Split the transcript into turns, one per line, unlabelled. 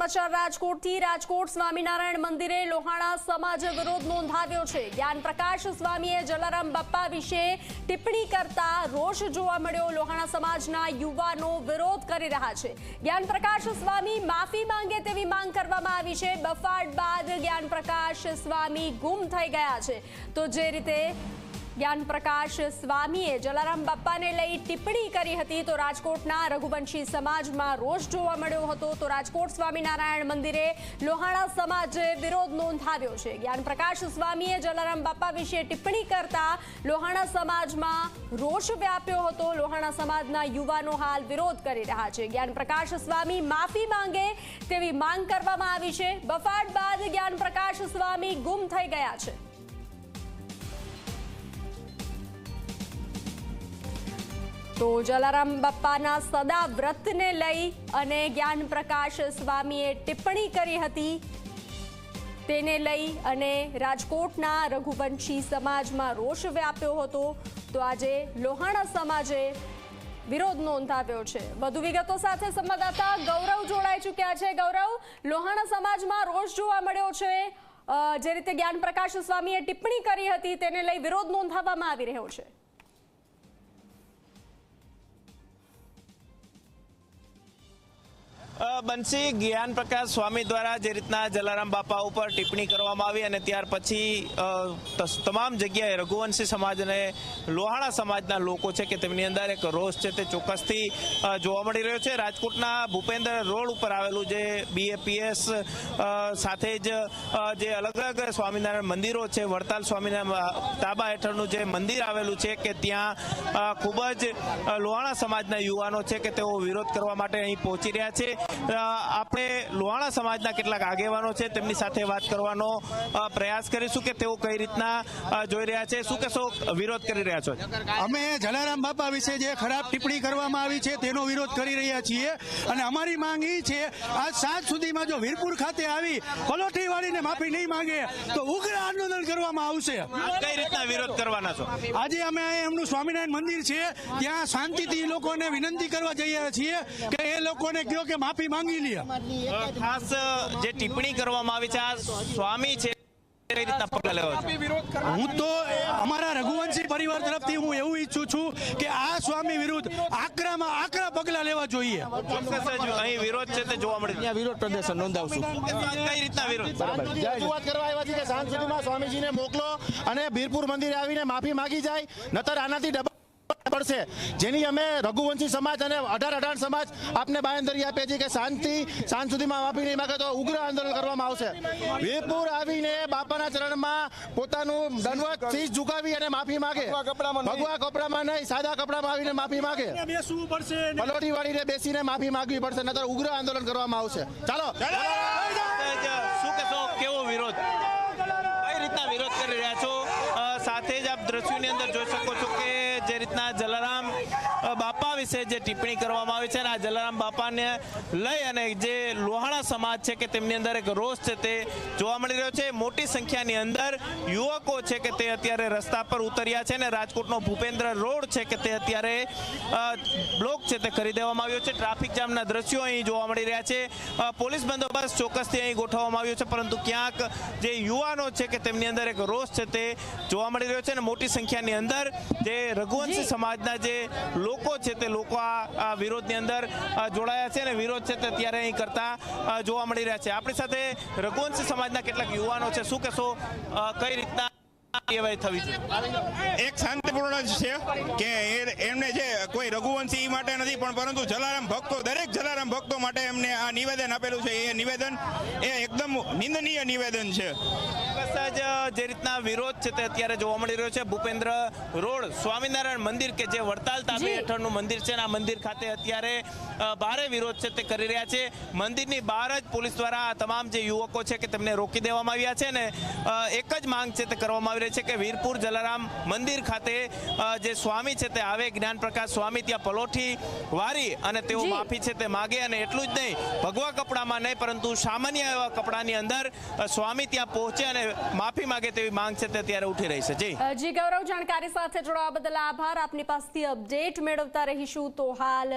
સમાચાર રાજકોટથી। રાજકોટ સ્વામિનારાયણ મંદિરે લોહાણા સમાજે વિરોધ નોંધાવ્યો છે। જ્ઞાનપ્રકાશ સ્વામીએ જલારામ બાપા વિશે ટિપ્પણી કરતા રોષ જોવા મળ્યો। લોહાણા સમાજના યુવાનો વિરોધ કરી રહ્યા છે। જ્ઞાનપ્રકાશ સ્વામી માફી માંગે તેવી માંગ કરવામાં આવી છે। બફાટ બાદ જ્ઞાનપ્રકાશ સ્વામી ગુમ થઈ ગયા છે। તો જે રીતે જ્ઞાનપ્રકાશ સ્વામીએ જલારામ બાપાને લઈ ટિપ્પણી કરી હતી તો રાજકોટના રઘુવંશી સમાજમાં રોષ જોવા મળ્યો હતો। તો રાજકોટ સ્વામિનારાયણ મંદિરે લોહાણા સમાજે વિરોધ નોંધાવ્યો છે। જ્ઞાનપ્રકાશ સ્વામીએ જલારામ બાપા વિશે ટિપ્પણી કરતા લોહાણા સમાજમાં રોષ વ્યાપ્યો હતો। લોહાણા સમાજના યુવાનો હાલ વિરોધ કરી રહ્યા છે। જ્ઞાનપ્રકાશ સ્વામી માફી માંગે તેવી માંગ કરવામાં આવી છે। બફાટ બાદ જ્ઞાનપ્રકાશ સ્વામી ગુમ થઈ ગયા છે। તો જલારામ બાપાના સદા વ્રતને લઈ અને જ્ઞાનપ્રકાશ સ્વામીએ ટિપ્પણી કરી હતી તેને લઈ અને રાજકોટના રઘુવંશી સમાજમાં રોષ વ્યાપ્યો હતો। તો આજે લોહાણા સમાજે વિરોધ નોંધાવ્યો છે। વધુ વિગતો સાથે સંવાદદાતા ગૌરવ જોડાઈ ચૂક્યા છે। ગૌરવ, લોહાણા સમાજમાં રોષ જોવા મળ્યો છે। જે રીતે જ્ઞાનપ્રકાશ સ્વામીએ ટિપ્પણી કરી હતી તેને લઈ વિરોધ નોંધાવવામાં આવી રહ્યો છે।
બંસી, જ્ઞાનપ્રકાશ સ્વામી દ્વારા જે રીતના જલારામ બાપા ઉપર ટિપ્પણી કરવામાં આવી અને ત્યાર પછી તમામ જગ્યાએ રઘુવંશી સમાજ અને લોહાણા સમાજના લોકો છે કે તેમની અંદર એક રોષ છે તે ચોક્કસથી જોવા મળી રહ્યો છે। રાજકોટના ભૂપેન્દ્ર રોડ ઉપર આવેલું જે BAPS સાથે જ જે અલગ અલગ સ્વામિનારાયણ મંદિરો છે, વડતાલ સ્વામિનારાયણ તાબા હેઠળનું જે મંદિર આવેલું છે કે ત્યાં ખૂબ જ લોહાણા સમાજના યુવાનો છે કે તેઓ વિરોધ કરવા માટે અહીં પહોંચી રહ્યા છે। આપણે લોહાણા સમાજના કેટલાક આગેવાનો છે તેમની સાથે વાત કરવાનો પ્રયાસ કરીશું કે તેઓ કઈ રીતના જોઈ રહ્યા છે। શું કહેશો, વિરોધ કરી રહ્યા છો?
અમે જલારામ બાપા વિશે જે ખરાબ ટિપ્પણી કરવામાં આવી છે તેનો વિરોધ કરી રહ્યા છીએ અને અમારી માંગ એ છે આજ સાંજ સુધીમાં જો વીરપુર ખાતે આવી પલોઠી વાળીને માફી નહીં માંગે તો ઉગ્ર આંદોલન કરવામાં આવશે।
કઈ રીતના વિરોધ કરવાના છો?
આજે અમે એમનું સ્વામિનારાયણ મંદિર છે ત્યાં શાંતિથી લોકોને વિનંતી કરવા જઈએ છીએ કે એ લોકોને કહો કે માફી માંગી લે।
ખાસ જે ટિપ્પણી કરવામાં આવી છે આ સ્વામી છે કઈ રીતના પગલાં લેવા?
હું તો અમારા રઘુવંશી પરિવાર તરફથી હું એવું ઈચ્છું છું કે આ સ્વામી વિરુદ્ધ આકરામાં આકરા પગલાં લેવા જોઈએ।
અહીં વિરોધ છે તે જોવા મળે, ત્યાં વિરોધ પ્રદર્શન નોંધાવશું। કઈ રીતના વિરોધ?
રજૂઆત કરવા આવ્યા છે કે સાંજ સુધીમાં સ્વામીજીને મોકલો અને વીરપુર મંદિરે આવીને માફી માંગી જાય, નતર આનાથી પડશે। જેની અમે રઘુવંશી સમાજ અને 18 સમાજ આપને બાંયધરી આપે છે કે સાંજ સુધીમાં માફી નહીં માંગે તો ઉગ્ર આંદોલન કરવામાં આવશે। વીરપુર આવીને બાપાના ચરણમાં પોતાનું દંડવત શીશ ઝુકાવી અને માફી માંગે, ભગવા કપડામાં નહીં સાદા કપડામાં આવીને માફી માંગે, પલોઠી વાળીને બેસીને માફી માંગવી પડશે, નતર ઉગ્ર આંદોલન કરવામાં આવશે। ચાલો,
શું કહેશો, કેવો વિરોધ, કઈ રીતના વિરોધ કરી રહ્યા છો? સાથે જ આપ દ્રશ્યોની અંદર જોઈ શકો છો કે જે રીતના જલારામ બાપા વિશે જે ટિપ્પણી કરવામાં આવી છે અને આ જલારામ બાપાને લઈ અને જે લોહાણા સમાજ છે કે તેમની અંદર એક રોષ છે તે જોવા મળી રહ્યો છે। મોટી સંખ્યાની અંદર યુવકો છે કે તે અત્યારે રસ્તા પર ઉતર્યા છે અને રાજકોટનો ભૂપેન્દ્ર રોડ છે કે તે અત્યારે બ્લોક છે તે કરી દેવામાં આવ્યો છે। ટ્રાફિક જામના દ્રશ્યો અહીં જોવા મળી રહ્યા છે। પોલીસ બંદોબસ્ત ચોક્કસથી અહીં ગોઠવવામાં આવ્યો છે, પરંતુ ક્યાંક જે યુવાનો છે કે તેમની અંદર એક રોષ છે તે જોવા મળી રહ્યો છે અને મોટી સંખ્યાની અંદર જે રઘુવંશી સમાજના જે લોકો છે તે લોકો આ વિરોધની અંદર જોડાયા છે અને વિરોધ છે તે અત્યારે અહીં કરતા જોવા મળી રહ્યા છે। આપણી સાથે રઘુવંશી સમાજના કેટલાક યુવાનો છે। શું કહેશો, કઈ રીતના
એક શાંતિપૂર્ણ છે કે એમને જે કોઈ રઘુવંશી માટે નથી પણ પરંતુ જલારામ ભક્તો, દરેક જલારામ ભક્તો માટે એમને આ નિવેદન આપેલું છે। એ નિવેદન એ એકદમ નિંદનીય નિવેદન છે।
જે રીતના વિરોધ છે તે અત્યારે જોવા મળી રહ્યો છે ભૂપેન્દ્ર રોડ સ્વામિનારાયણ મંદિર કે જે વડતાલ તાબે હેઠળનું મંદિર છે આ મંદિર ખાતે અત્યારે ભારે વિરોધ છે તે કરી રહ્યા છે। મંદિરની બહાર જ પોલીસ દ્વારા આ તમામ જે યુવકો છે કે તેમને રોકી દેવામાં આવ્યા છે ને એક જ માંગ છે તે કરવામાં આવી રહી છે કે વીરપુર જલારામ મંદિર ખાતે જે સ્વામી છે તે આવે, જ્ઞાનપ્રકાશ સ્વામી ત્યાં પલોઠી વારી અને તેઓ માફી છે તે માગે અને એટલું જ નહીં ભગવા કપડામાં નહીં પરંતુ સામાન્ય એવા કપડાની અંદર સ્વામી ત્યાં પહોંચે અને માફી માંગે તેવી માંગ છે તે અત્યારે ઉઠી રહી છે।
જી ગૌરવ, જાણકારી સાથે જોડાવા બદલ આભાર। આપની પાસેથી અપડેટ મેળવતા રહીશું। તો હાલ